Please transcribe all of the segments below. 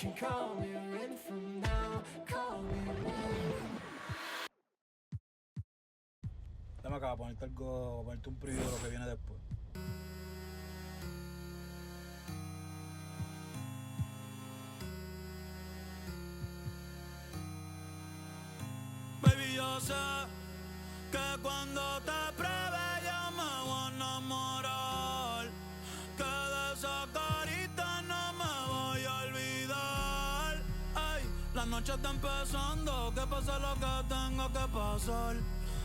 can call me in from now. Call me in. Dame acá, ponerte algo, ponerte un preview de lo que viene después. Baby, yo sé que cuando te pruebe yo me voy a enamorar, que de esa carita no me voy a olvidar. Ay, la noche está empezando, que pase lo que tenga que pasar.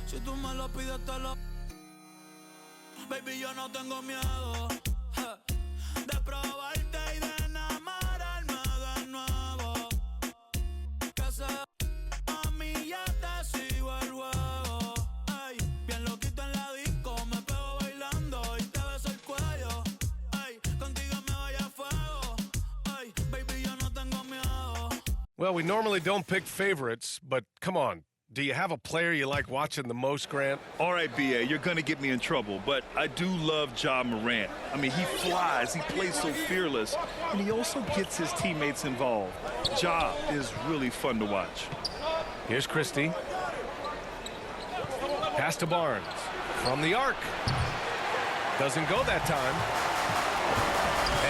Si tú me lo pides te lo... Baby, yo no tengo miedo de probarte y de enamorarme de nuevo. Que sea a mí ya te sigo el juego. Ay, bien loquito en la disco, me pego bailando y te beso el cuello. Ay, contigo me vaya a fuego. Ay, baby, yo no tengo miedo. Well, we normally don't pick favorites, but come on. Do you have a player you like watching the most, Grant? All right, B.A., you're going to get me in trouble, but I do love Ja Morant. I mean, he flies, he plays so fearless, and he also gets his teammates involved. Ja is really fun to watch. Here's Christie. Pass to Barnes. From the arc. Doesn't go that time.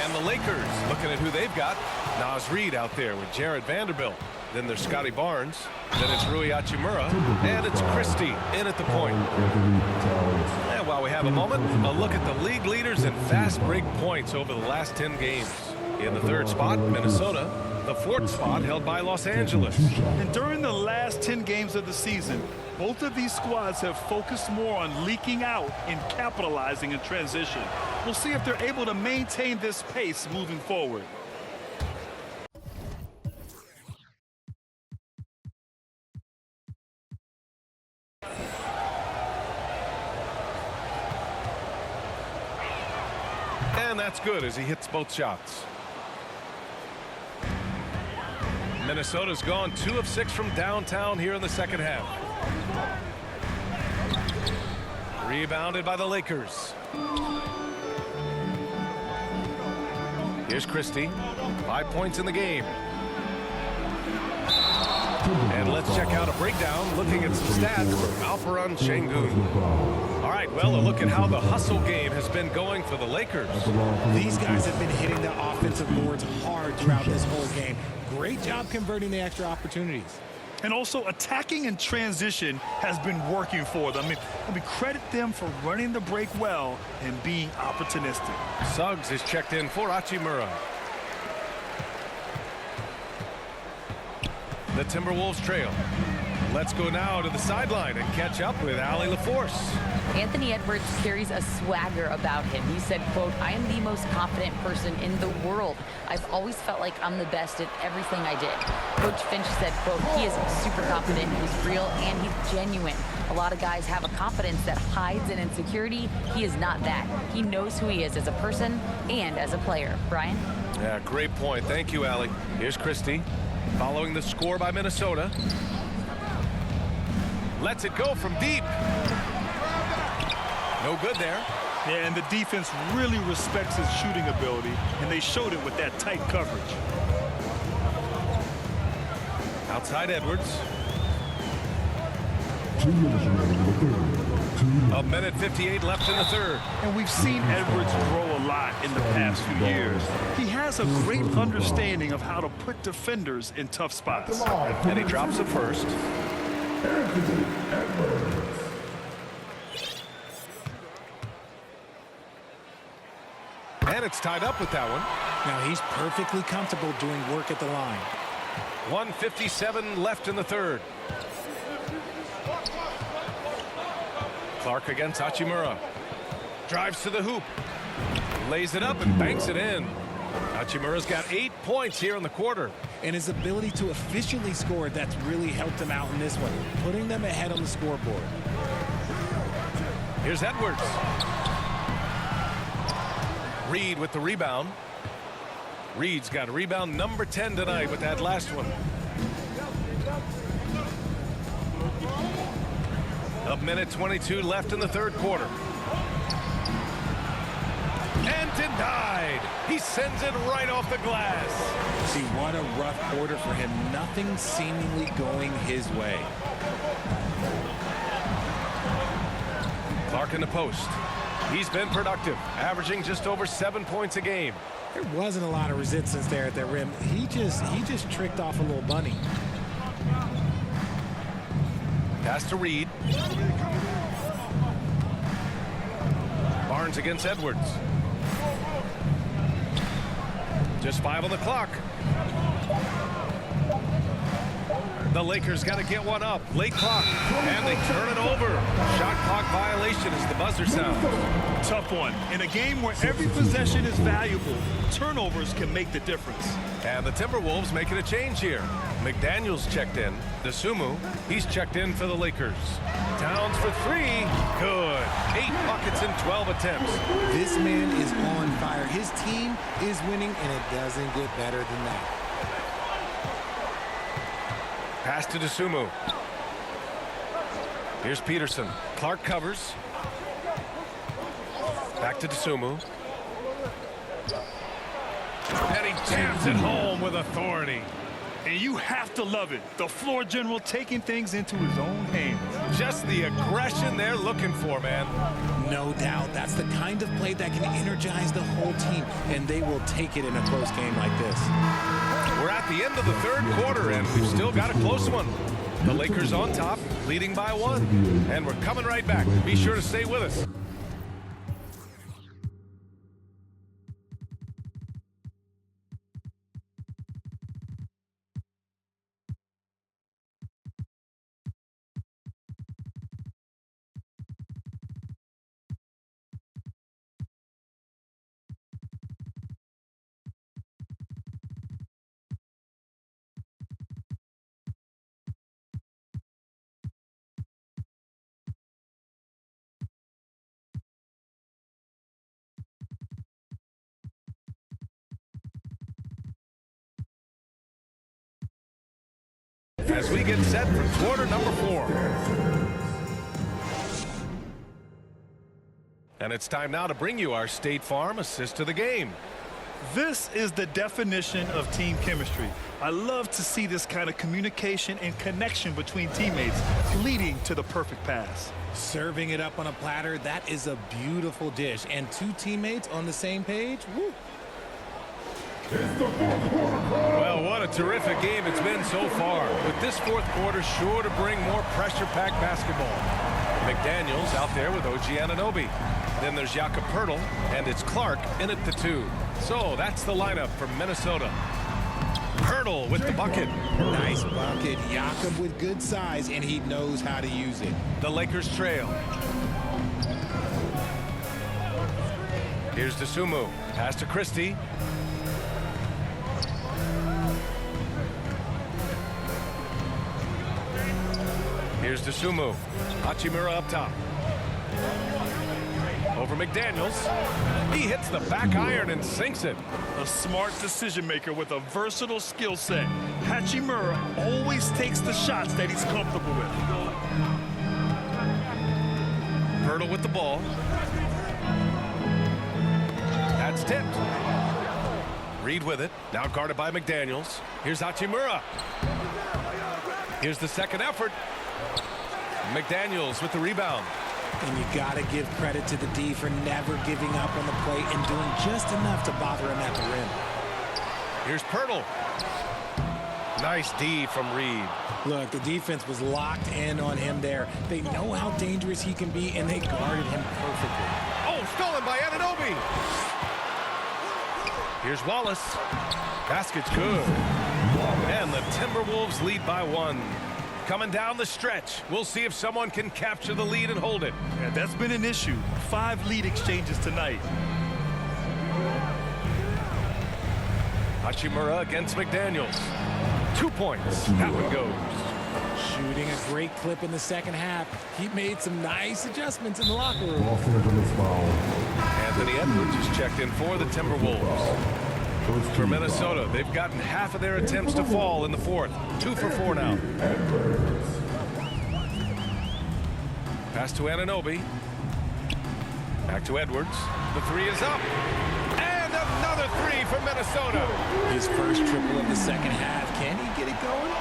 And the Lakers looking at who they've got. Naz Reid out there with Jared Vanderbilt. Then there's Scotty Barnes. Then it's Rui Hachimura. And it's Christie in at the point. And while we have a moment, a look at the league leaders in fast break points over the last 10 games. In the third spot, Minnesota. The fourth spot held by Los Angeles. And during the last 10 games of the season, both of these squads have focused more on leaking out and capitalizing in transition. We'll see if they're able to maintain this pace moving forward. And that's good as he hits both shots. Minnesota's gone 2 of 6 from downtown here in the second half. Rebounded by the Lakers. Here's Christie. 5 points in the game. And let's check out a breakdown looking at some stats for Alperen Şengün. All right, well, a look at how the hustle game has been going for the Lakers. These guys have been hitting the offensive boards hard throughout this whole game. Great job converting the extra opportunities. And also attacking in transition has been working for them. I mean, credit them for running the break well and being opportunistic. Suggs is checked in for Hachimura. The Timberwolves trail. Let's go now to the sideline and catch up with Allie LaForce. Anthony Edwards carries a swagger about him. He said, quote, "I am the most confident person in the world. I've always felt like I'm the best at everything I did." Coach Finch said, quote, "He is super confident, he's real, and he's genuine. A lot of guys have a confidence that hides an insecurity. He is not that. He knows who he is as a person and as a player." Brian? Yeah, great point. Thank you, Allie. Here's Christie. Following the score by Minnesota. Lets it go from deep. No good there. Yeah, and the defense really respects his shooting ability, and they showed it with that tight coverage. Outside Edwards. A minute 58 left in the third. And we've seen Edwards grow a lot in the past few years. He has a great understanding of how to put defenders in tough spots. And he drops it first. And it's tied up with that one. Now he's perfectly comfortable doing work at the line. 1:57 left in the third. Clark against Hachimura. Drives to the hoop. Lays it up and banks it in. Hachimura's got 8 points here in the quarter. And his ability to efficiently score, that's really helped him out in this one, putting them ahead on the scoreboard. Here's Edwards. Reid with the rebound. Reid's got rebound number 10 tonight with that last one. A minute 22 left in the third quarter. And denied. He sends it right off the glass. See, what a rough quarter for him. Nothing seemingly going his way. Clark in the post. He's been productive, averaging just over 7 points a game. There wasn't a lot of resistance there at the rim. He just tricked off a little bunny. Pass to Reed. Barnes against Edwards. Just 5 on the clock. The Lakers got to get one up. Late clock. And they turn it over. Shot clock violation as the buzzer sounds. Tough one. In a game where every possession is valuable, turnovers can make the difference. And the Timberwolves making a change here. McDaniels checked in. Dosunmu, he's checked in for the Lakers. Towns for 3. Good. 8 buckets in 12 attempts. This man is on fire. His team is winning, and it doesn't get better than that. Pass to Dosunmu. Here's Peterson. Clark covers. Back to Dosunmu. And he jams it home with authority. And you have to love it. The floor general taking things into his own hands. Just the aggression they're looking for, man. No doubt. That's the kind of play that can energize the whole team, and they will take it in a close game like this. We're at the end of the third quarter, and we've still got a close one. The Lakers on top, leading by 1. And we're coming right back. Be sure to stay with us. As we get set for quarter number 4. And it's time now to bring you our State Farm assist to the game. This is the definition of team chemistry. I love to see this kind of communication and connection between teammates leading to the perfect pass. Serving it up on a platter, that is a beautiful dish. And 2 teammates on the same page, woo. Well, what a terrific game it's been so far. With this fourth quarter sure to bring more pressure-packed basketball. McDaniels out there with OG Anunoby. Then there's Jakob Poeltl, and it's Clark in at the 2. So that's the lineup for Minnesota. Poeltl with the bucket. Nice bucket. Jakob with good size, and he knows how to use it. The Lakers trail. Here's Dosunmu. Pass to Christie. Here's Dosunmu. Hachimura up top. Over McDaniels. He hits the back iron and sinks it. A smart decision maker with a versatile skill set. Hachimura always takes the shots that he's comfortable with. Poeltl with the ball. That's tipped. Reed with it. Now guarded by McDaniels. Here's Hachimura. Here's the second effort. McDaniels with the rebound. And you got to give credit to the D for never giving up on the play and doing just enough to bother him at the rim. Here's Poeltl. Nice D from Reed. Look, the defense was locked in on him there. They know how dangerous he can be, and they guarded him perfectly. Oh, stolen by Anunoby. Here's Wallace. Basket's good. And the Timberwolves lead by 1. Coming down the stretch. We'll see if someone can capture the lead and hold it. Yeah, that's been an issue. 5 lead exchanges tonight. Hachimura against McDaniels. 2 points. That one goes. Shooting a great clip in the second half. He made some nice adjustments in the locker room. Anthony Edwards is checked in for the Timberwolves. For Minnesota, they've gotten half of their attempts to fall in the fourth. 2 for 4 now. Pass to Anunoby. Back to Edwards. The three is up. And another three for Minnesota. His first triple of the second half. Can he get it going?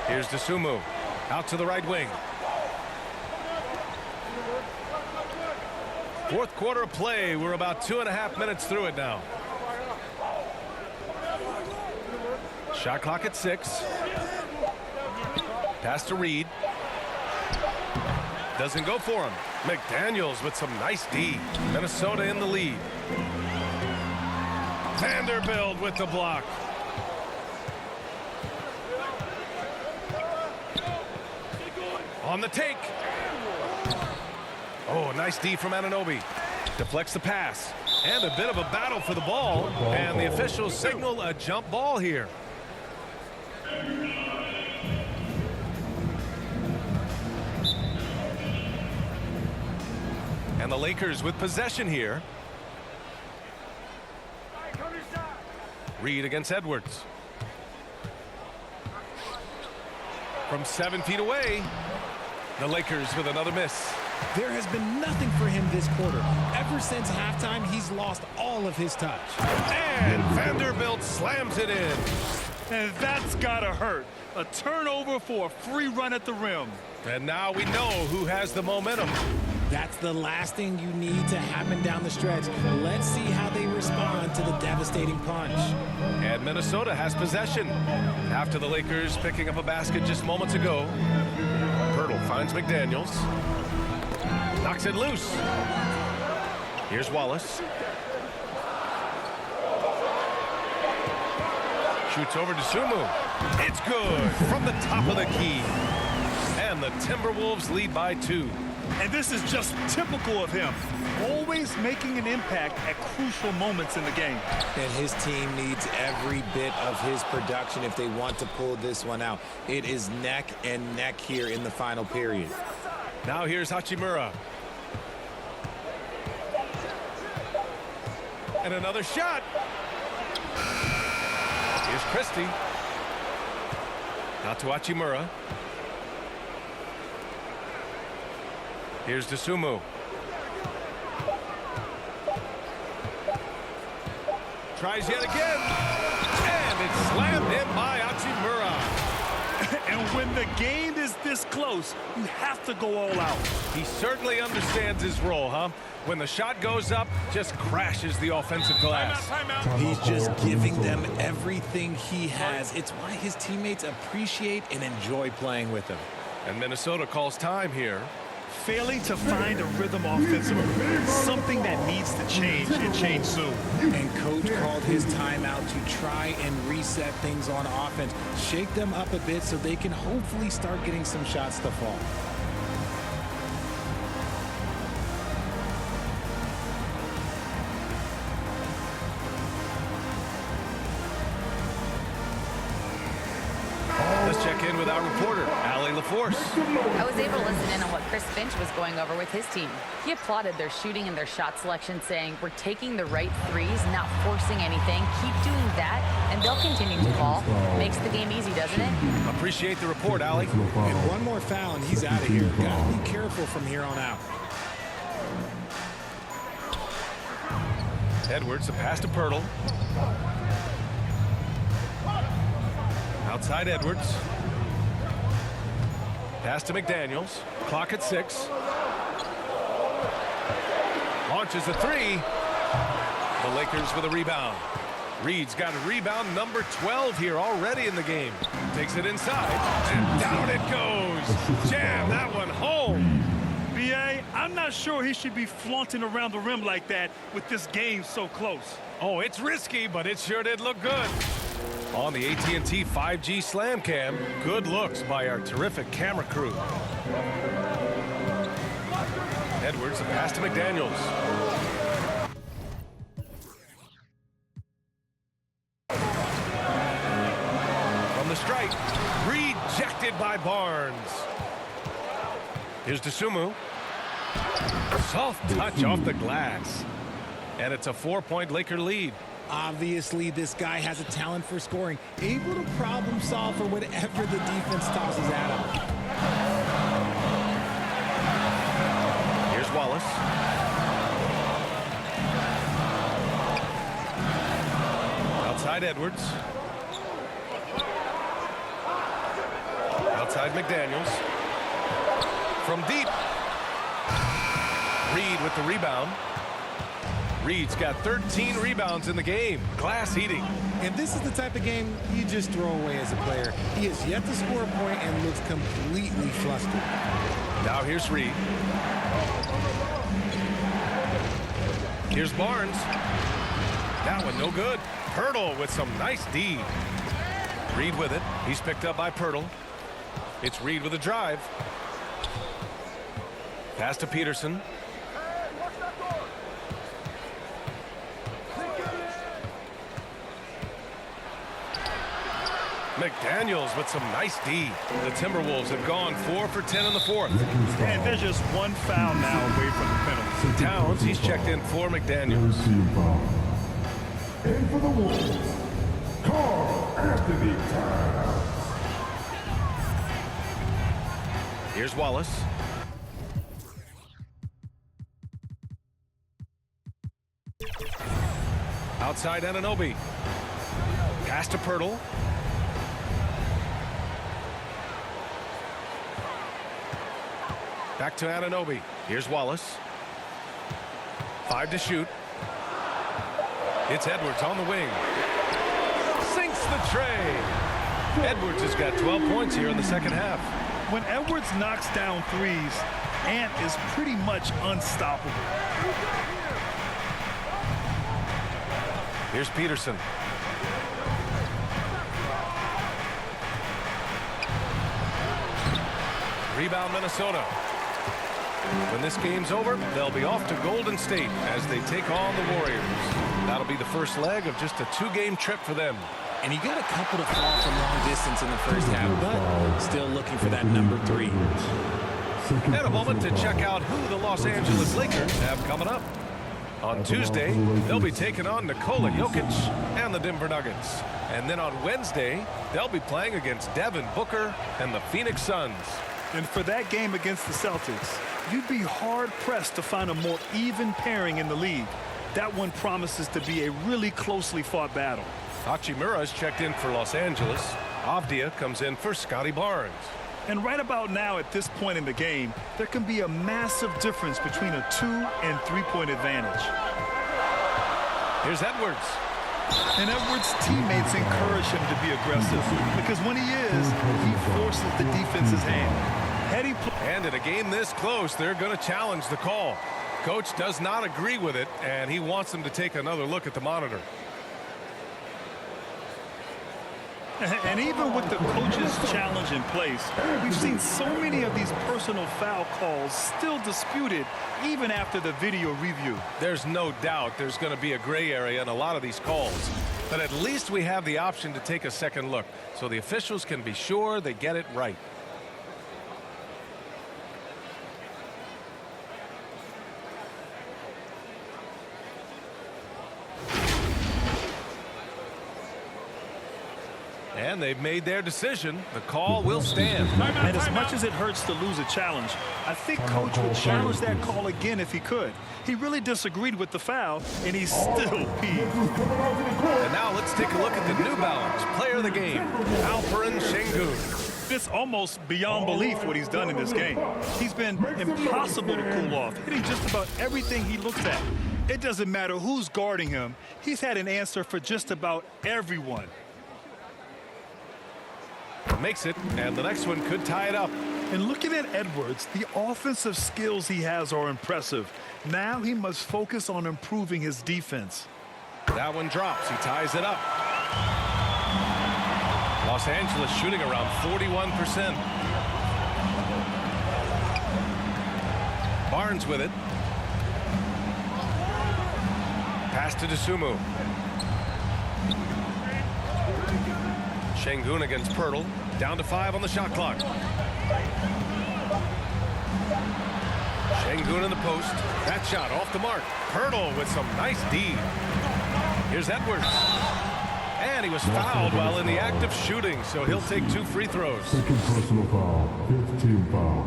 Here's Dosunmu. Out to the right wing. Fourth quarter of play. We're about 2.5 minutes through it now. Shot clock at 6. Pass to Reed. Doesn't go for him. McDaniels with some nice D. Minnesota in the lead. Vanderbilt with the block. On the take. Oh, nice D from Anunoby. Deflects the pass. And a bit of a battle for the ball. And the officials signal a jump ball here. And the Lakers with possession here. Reed against Edwards. From 7 feet away, the Lakers with another miss. There has been nothing for him this quarter. Ever since halftime, he's lost all of his touch. And Vanderbilt slams it in. And that's gotta hurt. A turnover for a free run at the rim. And now we know who has the momentum. That's the last thing you need to happen down the stretch. Let's see how they respond to the devastating punch. And Minnesota has possession. After the Lakers picking up a basket just moments ago. Pirtle finds McDaniels. Knocks it loose. Here's Wallace. Shoots over to Dosunmu. It's good from the top of the key. And the Timberwolves lead by 2. And this is just typical of him. Always making an impact at crucial moments in the game. And his team needs every bit of his production if they want to pull this one out. It is neck and neck here in the final period. Now here's Hachimura. And another shot. Here's Christie. Now to Hachimura. Here's Dosunmu. Tries yet again. And it's slammed in by Hachimura. And when the game is this close, you have to go all out. He certainly understands his role, huh? When the shot goes up, just crashes the offensive glass. He's just giving them everything he has. It's why his teammates appreciate and enjoy playing with him. And Minnesota calls time here. Failing to find a rhythm offensively, something that needs to change and change soon. And coach called his timeout to try and reset things on offense, shake them up a bit so they can hopefully start getting some shots to fall. Let's check in with our reporter, Allie LaForce. I was able to listen in on what Chris Finch was going over with his team. He applauded their shooting and their shot selection, saying, "We're taking the right threes, not forcing anything. Keep doing that, and they'll continue to ball." Makes the game easy, doesn't it? Appreciate the report, Allie. And one more foul, and he's out of here. Gotta be careful from here on out. Edwards, a pass to Pirtle. Outside Edwards. Pass to McDaniels. Clock at 6. Launches a 3. The Lakers with a rebound. Reed's got a rebound number 12 here already in the game. Takes it inside. And down it goes. Jam that one home. B.A., I'm not sure he should be flaunting around the rim like that with this game so close. Oh, it's risky, but it sure did look good. On the AT&T 5G Slam Cam, good looks by our terrific camera crew. Edwards, a pass to McDaniels. From the strike, rejected by Barnes. Here's Dosunmu. Soft touch off the glass. And it's a 4-point Laker lead. Obviously, this guy has a talent for scoring, able to problem solve for whatever the defense tosses at him. Wallace. Outside Edwards. Outside McDaniels. From deep. Reed with the rebound. Reed's got 13 rebounds in the game. Glass eating. And this is the type of game you just throw away as a player. He has yet to score a point and looks completely flustered. Now here's Reed. Here's Barnes. That one no good. Pirtle with some nice D. Reed with it. He's picked up by Pirtle. It's Reed with a drive. Pass to Peterson. McDaniels with some nice D. The Timberwolves have gone 4 for 10 in the fourth. And there's just one foul now away from the penalty. Towns, he's checked in for McDaniels. And for the Wolves, Karl Anthony Towns. Here's Wallace. Outside Anunoby. Pass to Pirtle. Back to Anunoby. Here's Wallace. 5 to shoot. It's Edwards on the wing. Sinks the tray. Edwards has got 12 points here in the second half. When Edwards knocks down threes, Ant is pretty much unstoppable. Here's Peterson. Rebound Minnesota. When this game's over, they'll be off to Golden State as they take on the Warriors. That'll be the first leg of just a 2-game trip for them. And he got a couple to fall from long distance in the first half, but still looking for that number 3. And a moment to check out who the Los Angeles Lakers have coming up. On Tuesday, they'll be taking on Nikola Jokic and the Denver Nuggets. And then on Wednesday, they'll be playing against Devin Booker and the Phoenix Suns. And for that game against the Celtics, you'd be hard-pressed to find a more even pairing in the league. That one promises to be a really closely fought battle. Hachimura's checked in for Los Angeles. Avdia comes in for Scotty Barnes. And right about now, at this point in the game, there can be a massive difference between a 2- and 3-point advantage. Here's Edwards. And Edwards' teammates encourage him to be aggressive because when he is, he forces the defense's hand. And in a game this close, they're going to challenge the call. Coach does not agree with it, and he wants them to take another look at the monitor. And even with the coach's challenge in place, we've seen so many of these personal foul calls still disputed even after the video review. There's no doubt there's going to be a gray area in a lot of these calls. But at least we have the option to take a second look so the officials can be sure they get it right. And they've made their decision. The call will stand. And as much as it hurts to lose a challenge, I think Coach would challenge that call again if he could. He really disagreed with the foul, and he's still peeved. And now let's take a look at the New Balance player of the game, Alperen Şengün. It's almost beyond belief what he's done in this game. He's been impossible to cool off, hitting just about everything he looks at. It doesn't matter who's guarding him. He's had an answer for just about everyone. Makes it, and the next one could tie it up. And looking at Edwards, the offensive skills he has are impressive. Now he must focus on improving his defense. That one drops. He ties it up. Los Angeles shooting around 41%. Barnes with it. Pass to Dosunmu. Şengün against Pirtle. Down to 5 on the shot clock. Şengün in the post. That shot off the mark. Pirtle with some nice D. Here's Edwards. And he was fouled while in the act of shooting, so he'll take 2 free throws. Second personal foul, 5th team foul.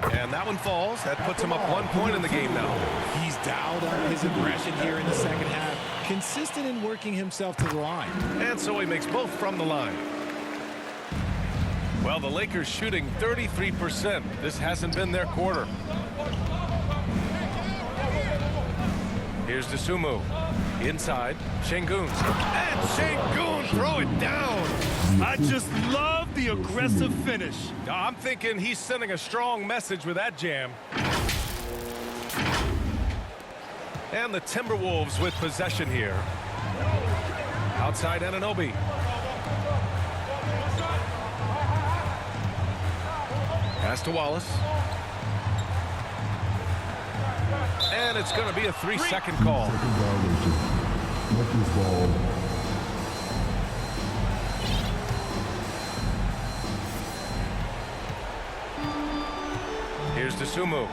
And that one falls. That puts him up 1 point in the game now. He's dialed up his aggression here in the second half, consistent in working himself to the line. And so he makes both from the line. Well, the Lakers shooting 33%. This hasn't been their quarter. Here's Dosunmu. Inside, Şengün. And Şengün throw it down. I just love the aggressive finish. I'm thinking he's sending a strong message with that jam. And the Timberwolves with possession here. Outside Anunoby. Pass to Wallace. And it's going to be a 3-second call. Second violation. Lakers ball. Here's Dosunmu.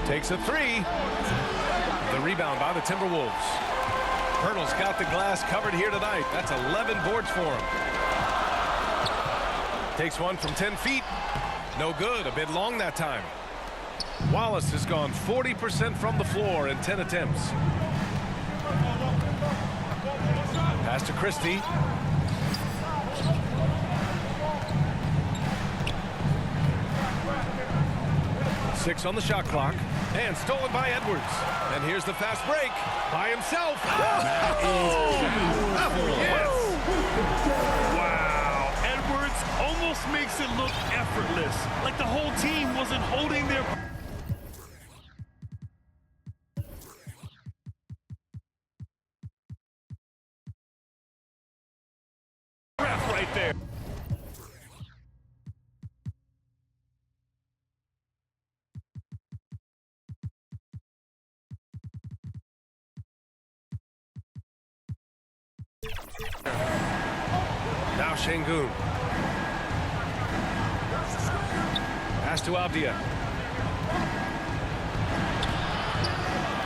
Takes a three. The rebound by the Timberwolves. Pirtle's got the glass covered here tonight. That's 11 boards for him. Takes one from 10 feet. No good. A bit long that time. Wallace has gone 40% from the floor in 10 attempts. Pass to Christie. Six on the shot clock. And stolen by Edwards. And here's the fast break by himself. Wow. Edwards almost makes it look effortless, like the whole team wasn't holding their breath right there. Now Şengün. Pass to Avdia.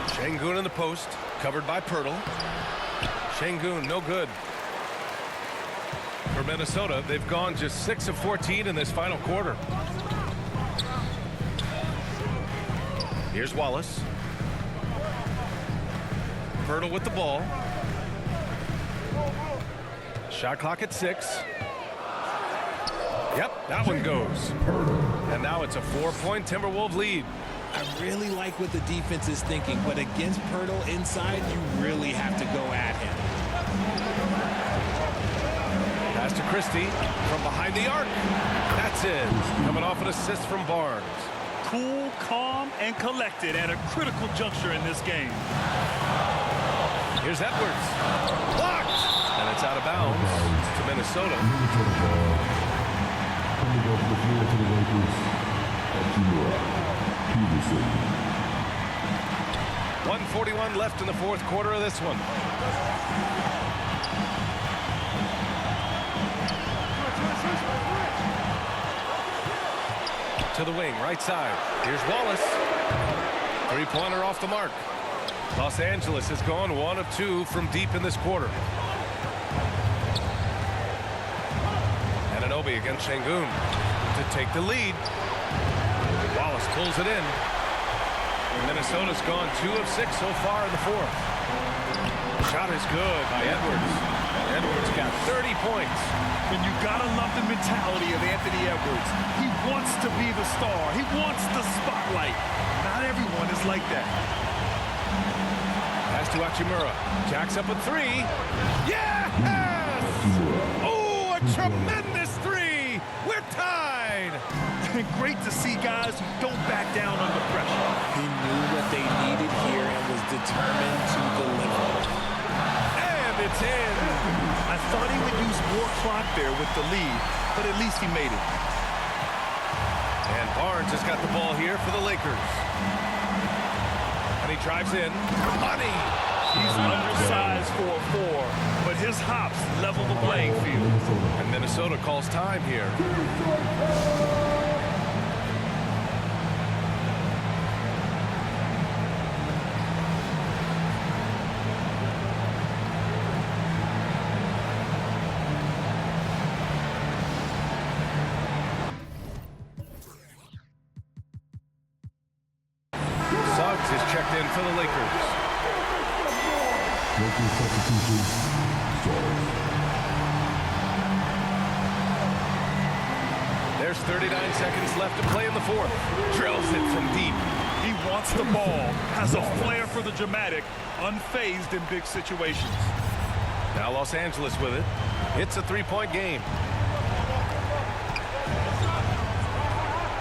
Şengün in the post, covered by Pirtle. Şengün, no good. For Minnesota, they've gone just 6 of 14 in this final quarter. Here's Wallace. Pirtle with the ball. Shot clock at 6. Yep, that one goes. And now it's a 4-point Timberwolves lead. I really like what the defense is thinking, but against Pirtle inside, you really have to go at him. Pass to Christie from behind the arc. That's it. Coming off an assist from Barnes. Cool, calm, and collected at a critical juncture in this game. Here's Edwards. Blocked! And it's out of bounds to Minnesota. Minnesota ball. Coming off the floor to the Lakers. Akira Peterson. 1:41 left in the fourth quarter of this one. To the wing, right side. Here's Wallace. Three-pointer off the mark. Los Angeles has gone 1 of 2 from deep in this quarter. Anunoby against Şengün to take the lead. Wallace pulls it in. Minnesota's gone 2 of 6 so far in the fourth. Shot is good by Edwards. Edwards got 30 points. And you gotta love the mentality of Anthony Edwards. He wants to be the star. He wants the spotlight. Not everyone is like that. Pass to Hachimura. Jacks up a 3. Yes! Oh, a tremendous 3. We're tied. And great to see guys who don't back down under pressure. He knew what they needed here and was determined to deliver. And it's in. I thought he would use more clock there with the lead, but at least he made it. And Barnes has got the ball here for the Lakers. And he drives in. Money. He's undersized for a 4, but his hops level the playing field. And Minnesota calls time here. for the Lakers. Lakers substitution. Start. There's 39 seconds left to play in the fourth. Drills it from deep. He wants the ball, has a flair for the dramatic, unfazed in big situations. Now Los Angeles with it. It's a three-point game.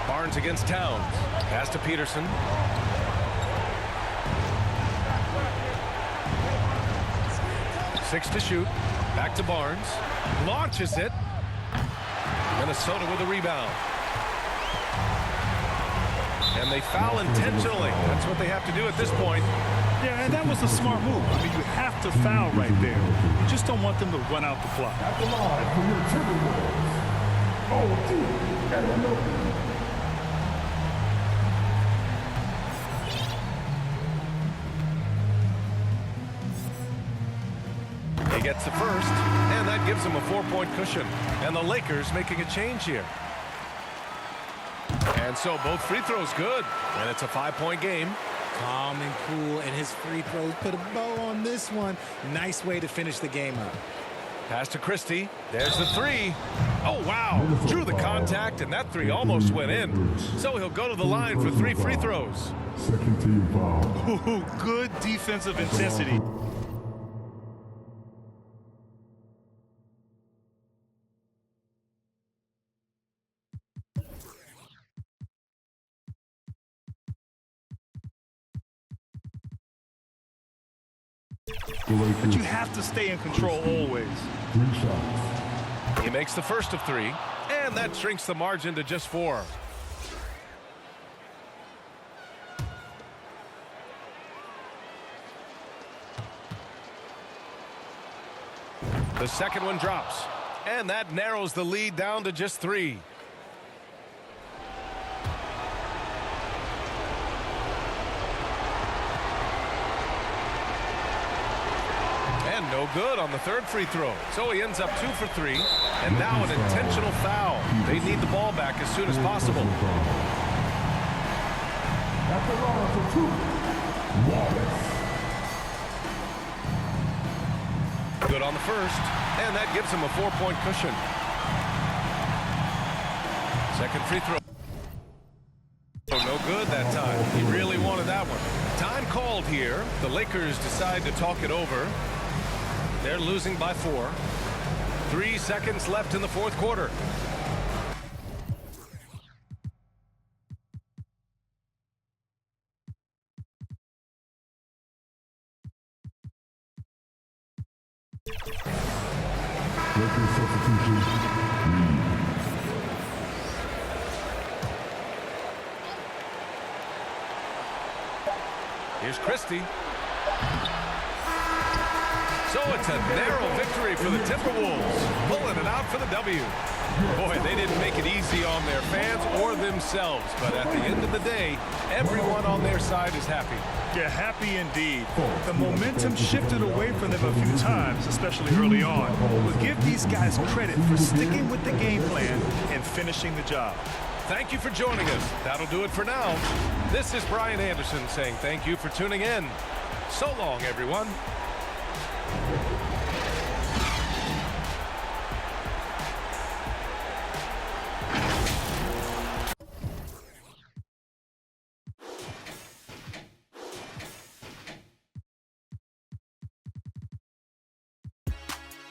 Barnes against Towns. Pass to Peterson. Six to shoot. Back to Barnes. Launches it. Minnesota with a rebound. And they foul intentionally. That's what they have to do at this point. Yeah, and that was a smart move. I mean, you have to foul right there. You just don't want them to run out the clock. At the line for your Timberwolves. OG Anunoby. He gets the first, and that gives him a 4-point cushion. And the Lakers making a change here. And so both free throws good, and it's a 5-point game. Calm and cool, and his free throws put a bow on this one. Nice way to finish the game up. Pass to Christie. There's the three. Oh, wow. Drew the contact, and that three almost went in. So he'll go to the line for 3 free throws. Second team foul. Ooh, good defensive intensity. But you have to stay in control always. 3 shots. He makes the first of 3, and that shrinks the margin to just 4. The second one drops, and that narrows the lead down to just 3. And no good on the third free throw. So he ends up 2 for 3, and now an intentional foul. They need the ball back as soon as possible. At the line for 2. Wallace. Good on the first, and that gives him a 4-point cushion. Second free throw. No good that time. He really wanted that one. Time called here. The Lakers decide to talk it over. They're losing by 4. 3 seconds left in the fourth quarter. Lakers substitution. Reed. Here's Christie. So it's a narrow victory for the Timberwolves, pulling it out for the W. Boy, they didn't make it easy on their fans or themselves, but at the end of the day, everyone on their side is happy. Yeah, happy indeed. The momentum shifted away from them a few times, especially early on. But give these guys credit for sticking with the game plan and finishing the job. Thank you for joining us. That'll do it for now. This is Brian Anderson saying thank you for tuning in. So long, everyone.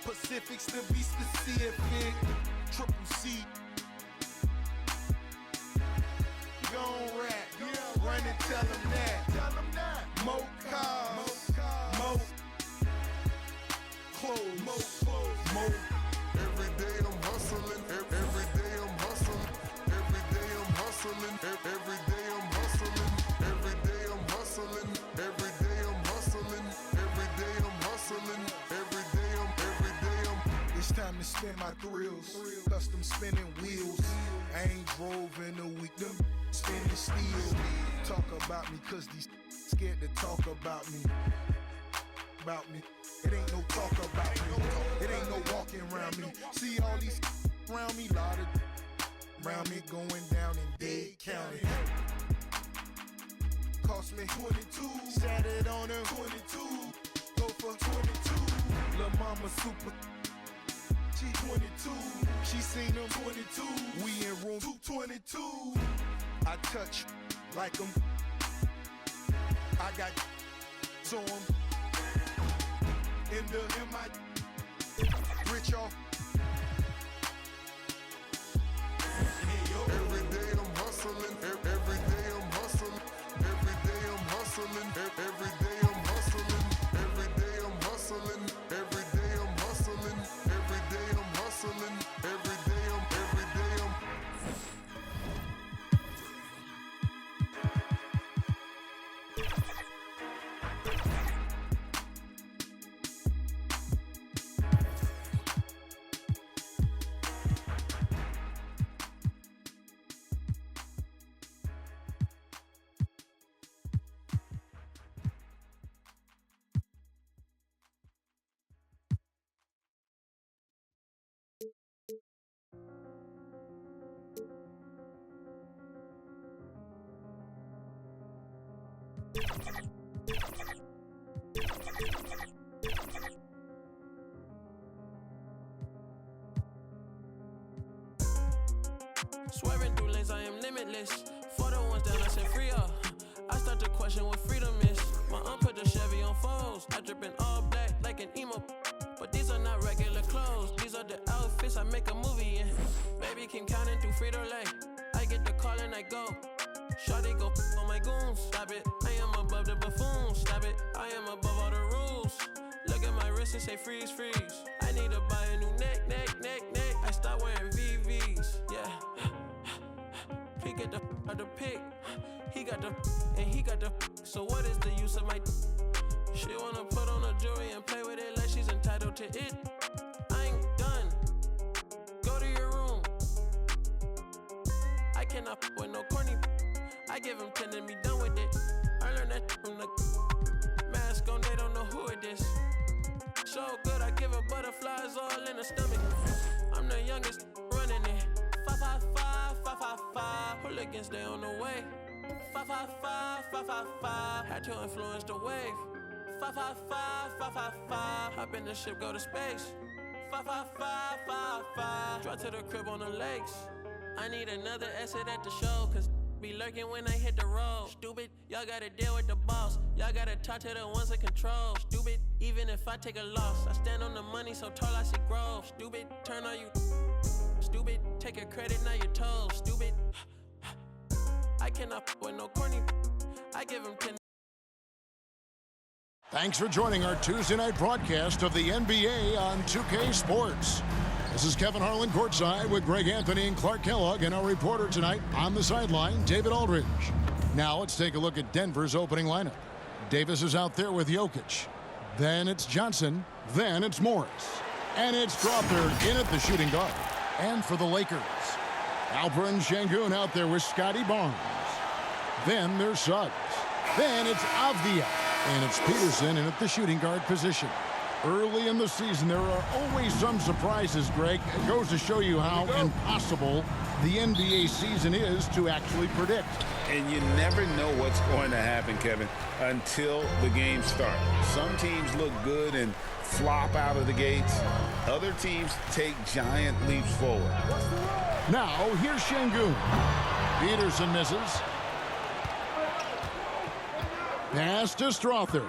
Pacifics to be specific. Triple C. Gon' rap. Run and tell them that. Mo cars. Mo clothes. Mo. Every day I'm hustling. Every day I'm hustling. Every day I'm hustling. Every day I'm hustling. Every day I'm hustling. Every day I'm hustling. Every day I'm hustling. It's time to spin my thrills. Custom spinning wheels. I ain't drove in a week. Them spinning steel. Talk about me cause these scared to talk about me. About me. It ain't no talk about me. It ain't no walking around me. See all these around me, lot of around me going down in Dade County. Call cost me 22. Sat it on him 22. Go for 22. Lil' mama super. She 22. She seen him 22. We in room 222. I touch like him. I got to him. In the MI. Rich off. Every day I'm hustling. Every day I'm hustling. Every day I'm hustling. Every day I'm hustling. Every day I'm hustling. Every day I'm hustling. Every day I'm hustling. Every day I'm. Swerving through lanes, I am limitless. For the ones that I said free up, I start to question what freedom is. My aunt put the Chevy on foes. I drip in all black like an emo. But these are not regular clothes. These are the outfits I make a movie in. Baby Kim counting through Frito-Lay. I get the call and I go. Shawty go on my goons. Stop it, I am above the buffoons. Stop it, I am above all the rules. Look at my wrist and say freeze, freeze. I need to buy a new neck. I start wearing VVs, yeah. He get the out the pick. He got the and he got the. So what is the use of my? She wanna put on a jewelry and play with it like she's entitled to it. I ain't done. Go to your room. I cannot with no corny. I give him 10 and be done with it. I learned that from the mask on. They don't know who it is. So good, I give her butterflies all in the stomach. I'm the youngest running it. 555. Hooligans, they on the way. 555. Had to influence the wave. 555. Hop in the ship, go to space. 555. Drive to the crib on the lakes. I need another exit at the show, cause be lurking when I hit the road. Stupid, y'all gotta deal with the boss. Y'all gotta talk to the ones in control. Stupid, even if I take a loss, I stand on the money so tall I see growth. Stupid, turn on you. Stupid, take your credit, now you're told. Stupid, I cannot with no corny. I give him 10. Thanks for joining our Tuesday night broadcast of the NBA on 2K Sports. This is Kevin Harlan courtside with Greg Anthony and Clark Kellogg, and our reporter tonight on the sideline, David Aldridge. Now let's take a look at Denver's opening lineup. Davis is out there with Jokic. Then it's Johnson. Then it's Morris. And it's Strawther in at the shooting guard. And for the Lakers, Alperen Şengün out there with Scotty Barnes. Then there's Suggs. Then it's Avdija. And it's Peterson in at the shooting guard position. Early in the season, there are always some surprises, Greg. It goes to show you how impossible the NBA season is to actually predict. And you never know what's going to happen, Kevin, until the game starts. Some teams look good and flop out of the gates. Other teams take giant leaps forward. Now, here's Şengün. Peterson misses. Pass to Strawther.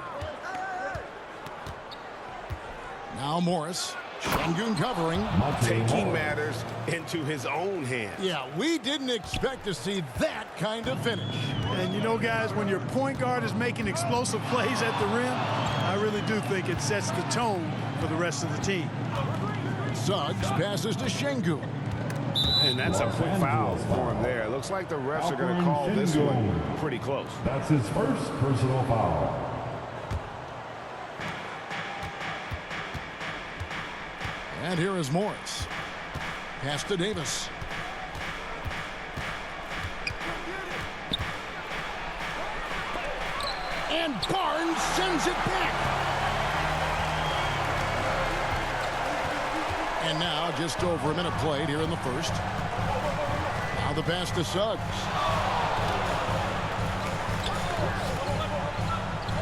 Now Morris. Şengün covering. Taking matters into his own hands. Yeah, we didn't expect to see that kind of finish. And you know, guys, when your point guard is making explosive plays at the rim, I really do think it sets the tone for the rest of the team. Suggs passes to Şengün. And that's a quick foul for him there. Looks like the refs are going to call this one pretty close. That's his first personal foul. And here is Morris. Pass to Davis. And Barnes sends it back. And now just over a minute played here in the first. Now the pass to Suggs.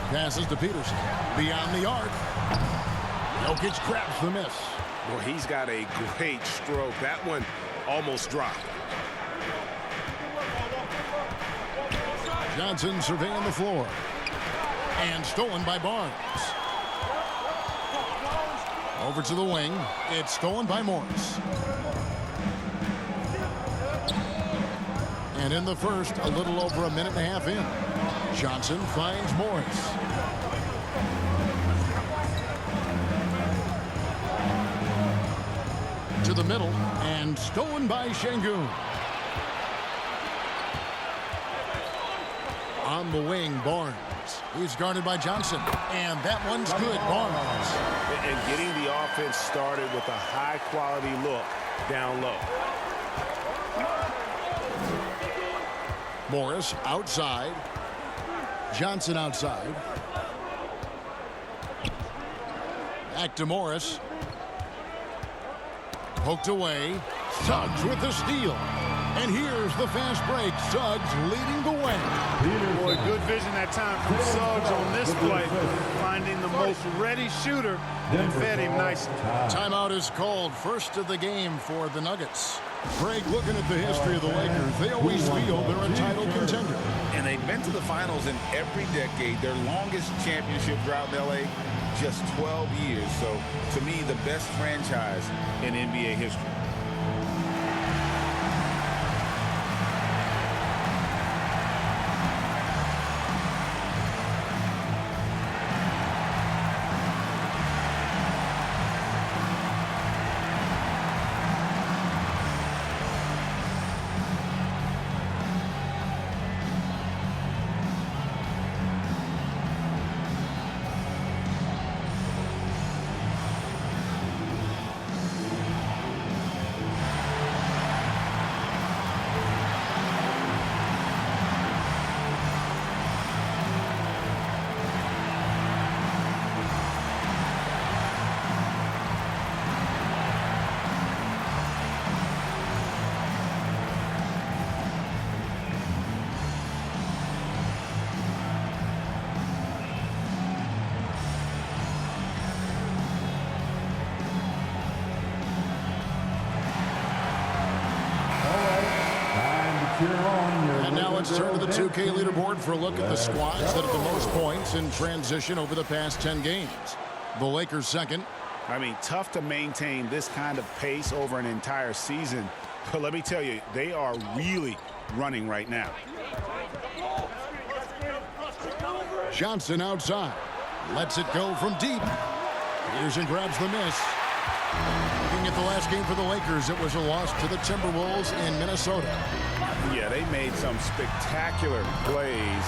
Passes to Peterson. Beyond the arc. Jokic grabs the miss. Well, he's got a great stroke. That one almost dropped. Johnson surveying the floor. And stolen by Barnes. Over to the wing. It's stolen by Morris. And in the first, a little over a minute and a half in. Johnson finds Morris. To the middle, and stolen by Şengün. On the wing, Barnes. He's guarded by Johnson, and that one's good. Barnes. And getting the offense started with a high-quality look down low. Morris outside. Johnson outside. Back to Morris. Poked away. Suggs with the steal. And here's the fast break. Suggs leading the way. Boy, good vision that time from Suggs on this play. Finding the most ready shooter and fed him nicely. Timeout is called. First of the game for the Nuggets. Greg, looking at the history of the Lakers, they always feel they're a title contender. And they've been to the finals in every decade. Their longest championship drought in L.A., just 12 years. So, to me, the best franchise in NBA history. And now let's turn to the 2K leaderboard for a look at the squads that have the most points in transition over the past 10 games. The Lakers second. I mean, tough to maintain this kind of pace over an entire season. But let me tell you, they are really running right now. Johnson outside. Lets it go from deep. Peterson grabs the miss. Looking at the last game for the Lakers, it was a loss to the Timberwolves in Minnesota. Yeah, they made some spectacular plays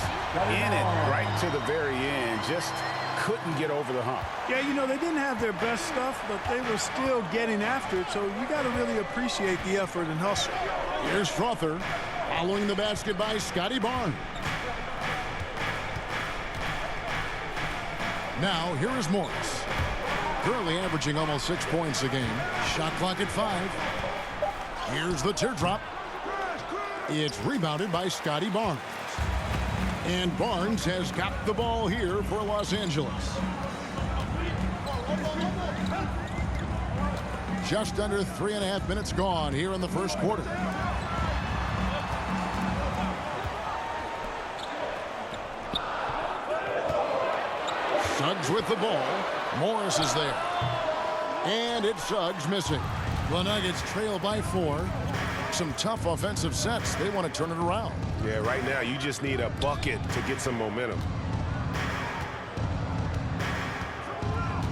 in it right to the very end. Just couldn't get over the hump. Yeah, you know, they didn't have their best stuff, but they were still getting after it, so you got to really appreciate the effort and hustle. Here's Strother, following the basket by Scotty Barnes. Now, here is Morris. Currently averaging almost 6 points a game. Shot clock at 5. Here's the teardrop. It's rebounded by Scotty Barnes. And Barnes has got the ball here for Los Angeles. Just under 3.5 minutes gone here in the first quarter. Suggs with the ball. Morris is there. And it's Suggs missing. The Nuggets trail by 4. Some tough offensive sets. They want to turn it around. Yeah, right now you just need a bucket to get some momentum.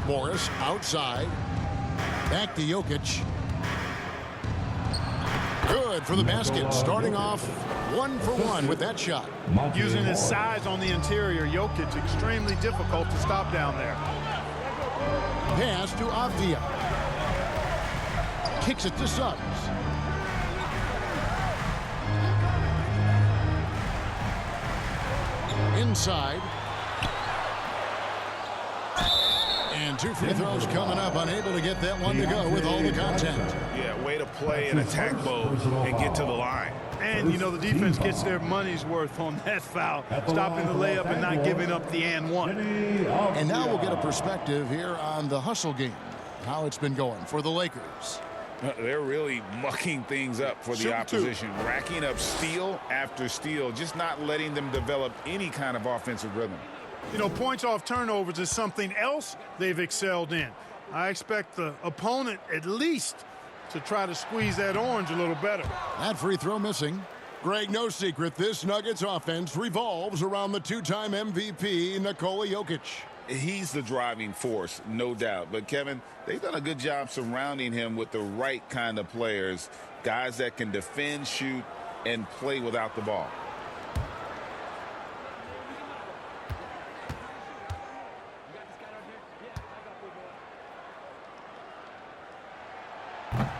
Morris outside. Back to Jokic. Good for the basket. Starting off 1 for 1 with that shot. Using his size on the interior, Jokic extremely difficult to stop down there. Pass to Avdia. Kicks it to Suggs. Inside. And And 2 free throws coming up, unable to get that one to go with all the contact. Yeah, way to play in attack mode and get to the line. And, you know, the defense gets their money's worth on that foul, stopping the layup and not giving up the and one. And now we'll get a perspective here on the hustle game, how it's been going for the Lakers. They're really mucking things up for the opposition, racking up steal after steal, just not letting them develop any kind of offensive rhythm. You know, points off turnovers is something else they've excelled in. I expect the opponent at least to try to squeeze that orange a little better. That free throw missing. Greg, no secret, this Nuggets offense revolves around the 2-time MVP, Nikola Jokic. He's the driving force, no doubt. But, Kevin, they've done a good job surrounding him with the right kind of players, guys that can defend, shoot, and play without the ball.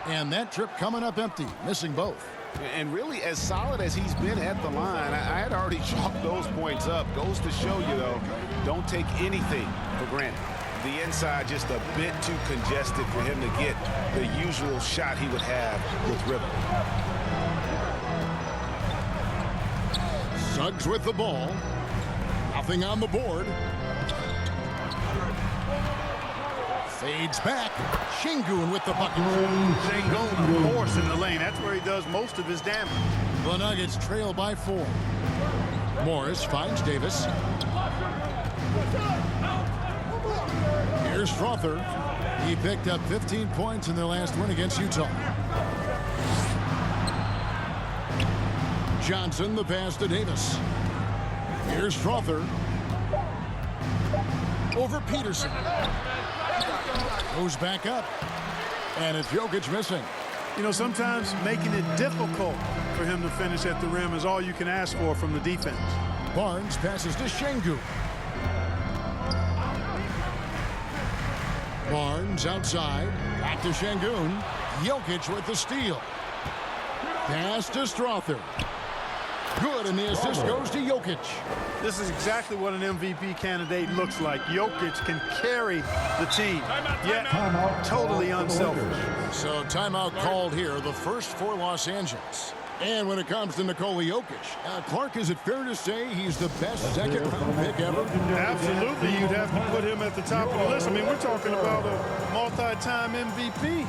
And that trip coming up empty, missing both. And really, as solid as he's been at the line, I had already chalked those points up. Goes to show you, though, don't take anything for granted. The inside just a bit too congested for him to get the usual shot he would have with rhythm. Suggs with the ball. Nothing on the board. Fades back. Şengün with the bucket. Şengün, of course, in the lane. That's where he does most of his damage. The Nuggets trail by 4. Morris finds Davis. Here's Strother. He picked up 15 points in their last win against Utah. Johnson, the pass to Davis. Here's Strother. Over Peterson. Goes back up. And it's Jokic missing. You know, sometimes making it difficult for him to finish at the rim is all you can ask for from the defense. Barnes passes to Şengün. Barnes outside. Back to Şengün. Jokic with the steal. Pass to Strother. Good, and the assist goes to Jokic. This is exactly what an MVP candidate looks like. Jokic can carry the team, yet totally unselfish. So timeout called here, the first for Los Angeles. And when it comes to Nikola Jokic, Clark, is it fair to say he's the best second-round pick ever? Absolutely. You'd have to put him at the top of the list. I mean, we're talking about a multi-time MVP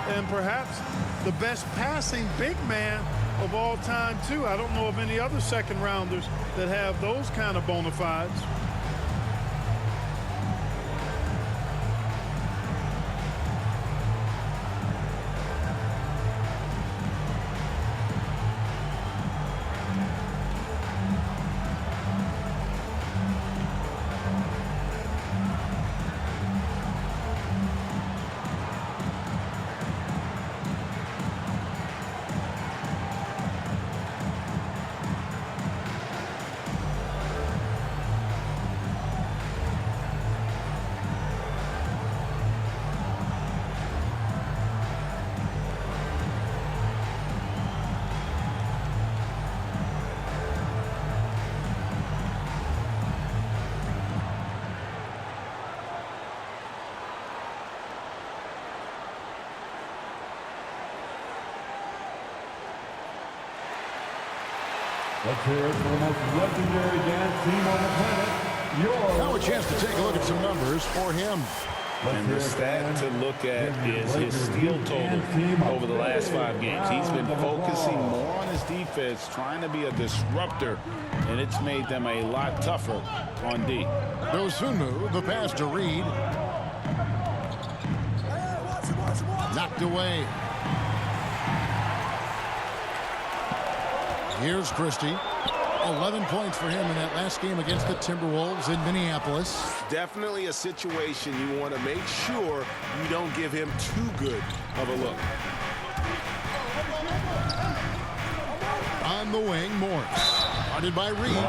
and perhaps the best passing big man of all time, too. I don't know of any other second-rounders that have those kind of bona fides. Let's hear it for the most legendary dance team on the planet. Now a chance to take a look at some numbers for him. And the stat to look at is his steal total over the last 5 games. He's been focusing more on his defense, trying to be a disruptor, and it's made them a lot tougher on D. Dosunmu, the pass to Reed. Knocked away. Here's Christie. 11 points for him in that last game against the Timberwolves in Minneapolis. Definitely a situation you want to make sure you don't give him too good of a look. On the wing, Morris. Guarded by Reed.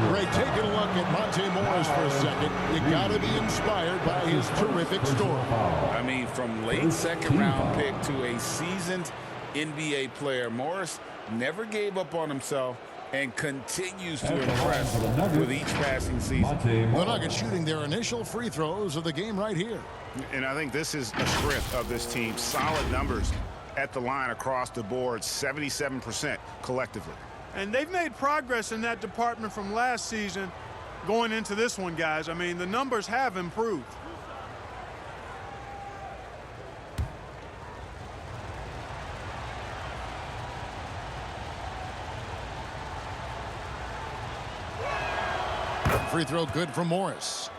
Greg, taking a look at Monte Morris for a second. You got to be inspired by his terrific story. I mean, from late second-round pick to a seasoned NBA player, Morris never gave up on himself and continues to impress with each passing season. The Nuggets shooting their initial free throws of the game right here. And I think this is the strength of this team. Solid numbers at the line across the board, 77% collectively. And they've made progress in that department from last season going into this one, guys. I mean, the numbers have improved. Free throw good for Morris.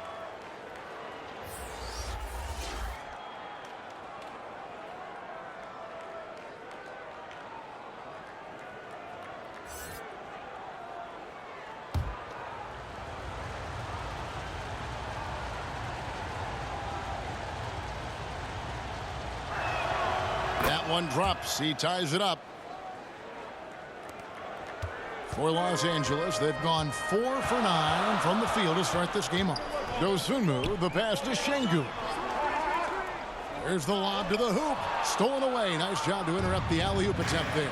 That one drops. He ties it up. For Los Angeles, they've gone 4 for 9 from the field to start this game off. Dosunmu, the pass to Şengün. There's the lob to the hoop. Stolen away. Nice job to interrupt the alley-oop attempt there.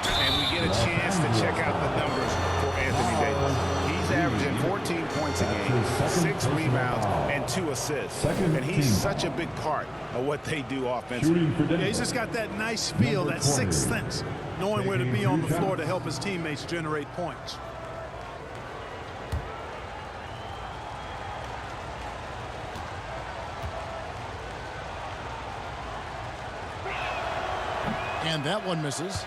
And we get a chance to check out the numbers for Anthony Davis. He's averaging 14 points a game, 6 rebounds, and 2 assists. And he's such a big part of what they do offensively. Yeah, he's just got that nice feel, that sixth sense, knowing where to be on the floor to help his teammates generate points. And that one misses.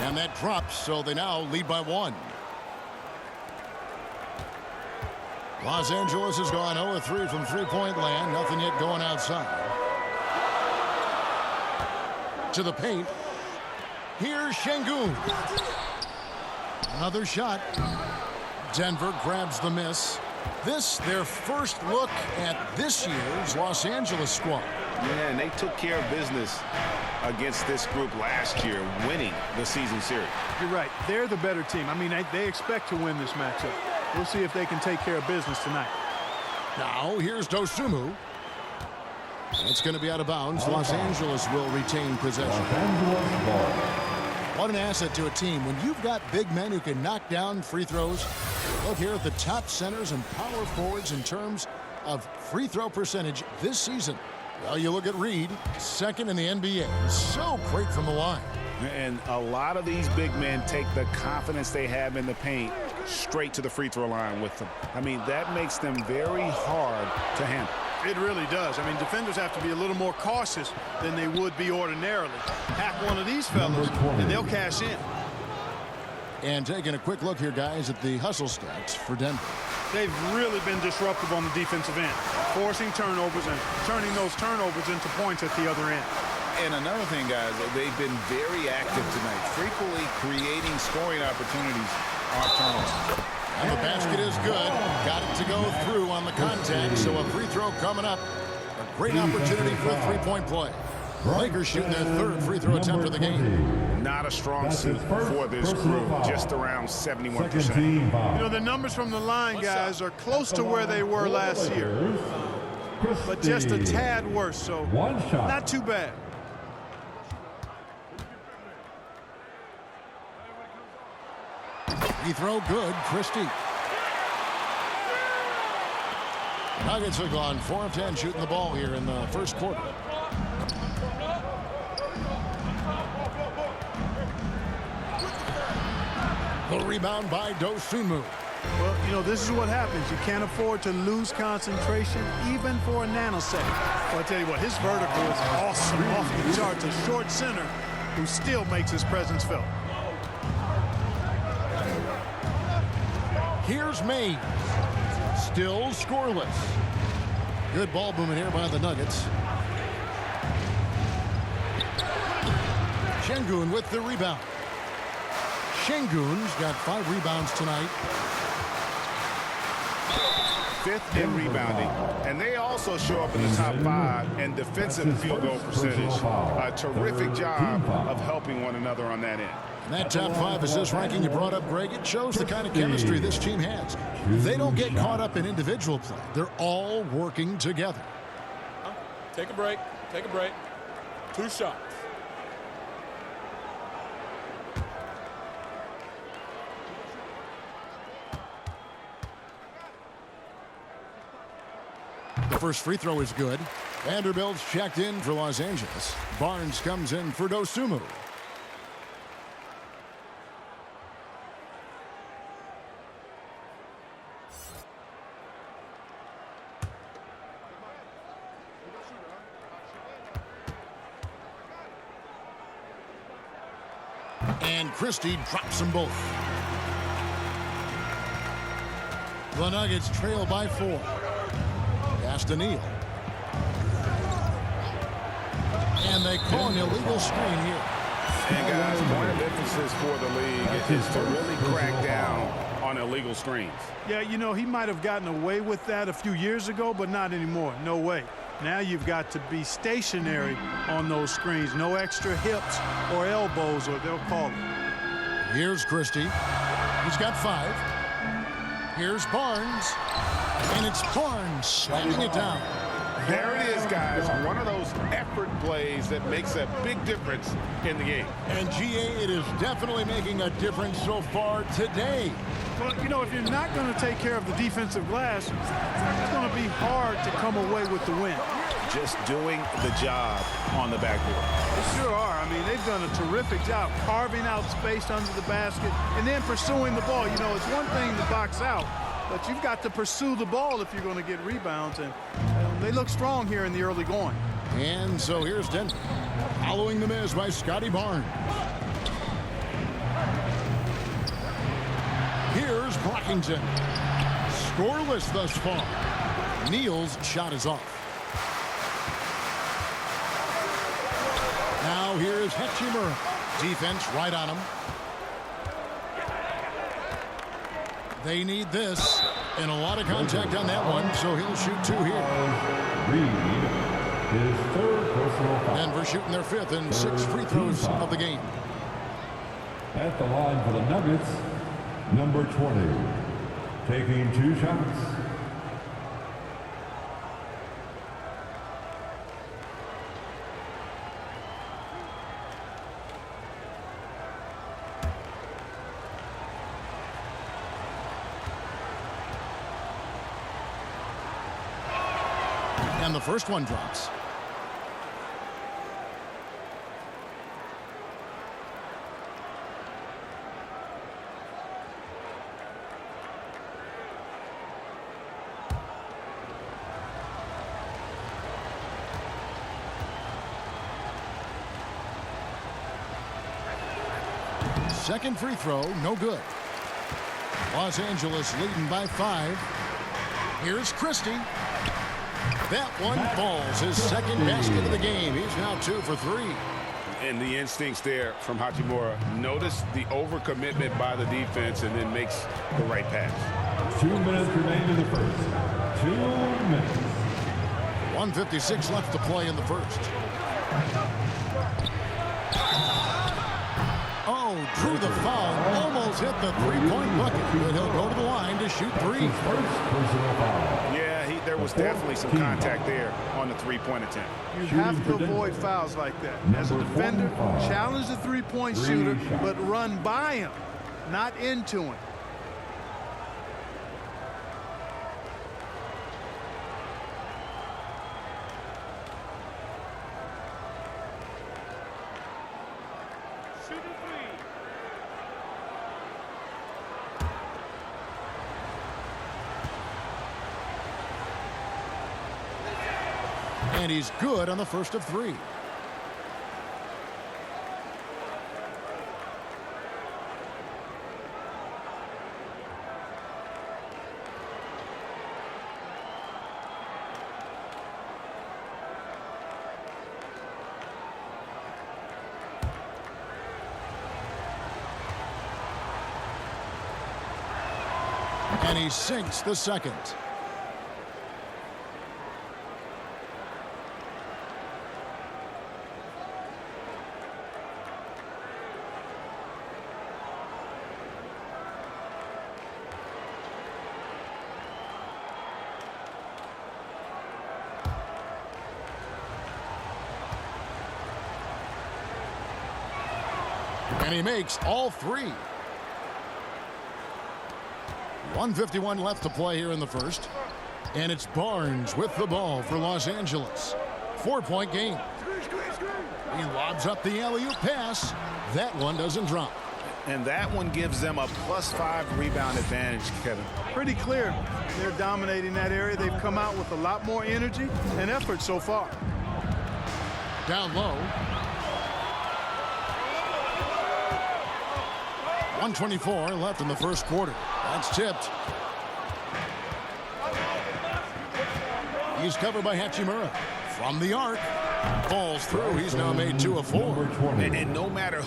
And that drops, so they now lead by 1. Los Angeles has gone 0-3 from three-point land. Nothing yet going outside. To the paint. Here's Şengün. Another shot. Denver grabs the miss. This, their first look at this year's Los Angeles squad. Yeah, and they took care of business against this group last year, winning the season series. You're right. They're the better team. I mean, they expect to win this matchup. We'll see if they can take care of business tonight. Now, here's Dosunmu. It's going to be out of bounds. Los Angeles will retain possession. What an asset to a team when you've got big men who can knock down free throws. Look here at the top centers and power forwards in terms of free throw percentage this season. Well, you look at Reed, second in the NBA. So great from the line. And a lot of these big men take the confidence they have in the paint straight to the free throw line with them. I mean, that makes them very hard to handle. It really does. I mean, defenders have to be a little more cautious than they would be ordinarily. Hack one of these fellas, and they'll cash in. And taking a quick look here, guys, at the hustle stats for Denver. They've really been disruptive on the defensive end, forcing turnovers and turning those turnovers into points at the other end. And another thing, guys, they've been very active tonight, frequently creating scoring opportunities off turnovers. And the basket is good. Got it to go through on the contact, so a free throw coming up. A great opportunity for a three-point play. Lakers shooting their third free throw attempt of the game. Not a strong suit for this group, just around 71%. You know, the numbers from the line, guys, are close to where they were last year, but just a tad worse, so not too bad. Free throw good, Christie. Nuggets have gone 4 of 10 shooting the ball here in the first quarter. The rebound by Dosunmu. Well, you know, this is what happens. You can't afford to lose concentration even for a nanosecond. Well, I tell you what, his vertical is awesome, off the charts. A short center who still makes his presence felt. Here's Maine. Still scoreless. Good ball movement here by the Nuggets. Şengün with the rebound. Şengün's got 5 rebounds tonight. 5th in rebounding. And they also show up in the top 5 in defensive field goal percentage. A terrific job of helping one another on that end. And that top 5 assist ranking you brought up, Greg, it shows the kind of chemistry this team has. They don't get caught up in individual play. They're all working together. Take a break. Take a break. 2 shots. The first free throw is good. Vanderbilt's checked in for Los Angeles. Barnes comes in for Dosunmu. And Christie drops them both. The Nuggets trail by 4. Pass to Neal. And they call an illegal screen here. And guys, point of emphasis for the league is to really crack down on illegal screens. Yeah, you know, he might have gotten away with that a few years ago, but not anymore. No way. Now you've got to be stationary on those screens. No extra hips or elbows, or they'll call it. Here's Christie. He's got 5. Here's Barnes. And it's Barnes slamming it down. There it is, guys. One of those effort plays that makes a big difference in the game. And, GA, it is definitely making a difference so far today. Well, you know, if you're not going to take care of the defensive glass, it's going to be hard to come away with the win. Just doing the job on the backboard. They sure are. I mean, they've done a terrific job carving out space under the basket and then pursuing the ball. You know, it's one thing to box out, but you've got to pursue the ball if you're going to get rebounds, and they look strong here in the early going. And so here's Denver, following the miss by Scotty Barnes. Here's Brockington. Scoreless thus far. Neal's shot is off. Now here's Hachimura. Defense right on him. They need this. And a lot of contact on that one, so he'll shoot 2 here. His 3rd personal foul. Denver shooting their 5th and 6th free throws of the game. At the line for the Nuggets, number 20, taking 2 shots. And the first one drops. Second free throw, no good. Los Angeles leading by 5. Here's Christie. That one falls. His second basket of the game. He's now 2 for 3. And the instincts there from Hachimura. Notice the overcommitment by the defense and then makes the right pass. 2 minutes remain in the first. 2 minutes. 1:56 left to play in the first. Oh, drew the foul. Almost hit the 3-point bucket. But he'll go to the line to shoot 3. Yeah, there was definitely some contact there on the 3-point attempt. You have to avoid fouls like that. As a defender, challenge the 3-point shooter, but run by him, not into him. And he's good on the first of 3. And he sinks the second. And he makes all three. 1:51 left to play here in the first. And it's Barnes with the ball for Los Angeles. 4-point game. He lobs up the alley-oop pass. That one doesn't drop. And that one gives them a +5 rebound advantage, Kevin. Pretty clear. They're dominating that area. They've come out with a lot more energy and effort so far. Down low. 1:24 left in the first quarter. That's tipped. He's covered by Hachimura. From the arc. Falls through. He's now made 2 of 4. And no matter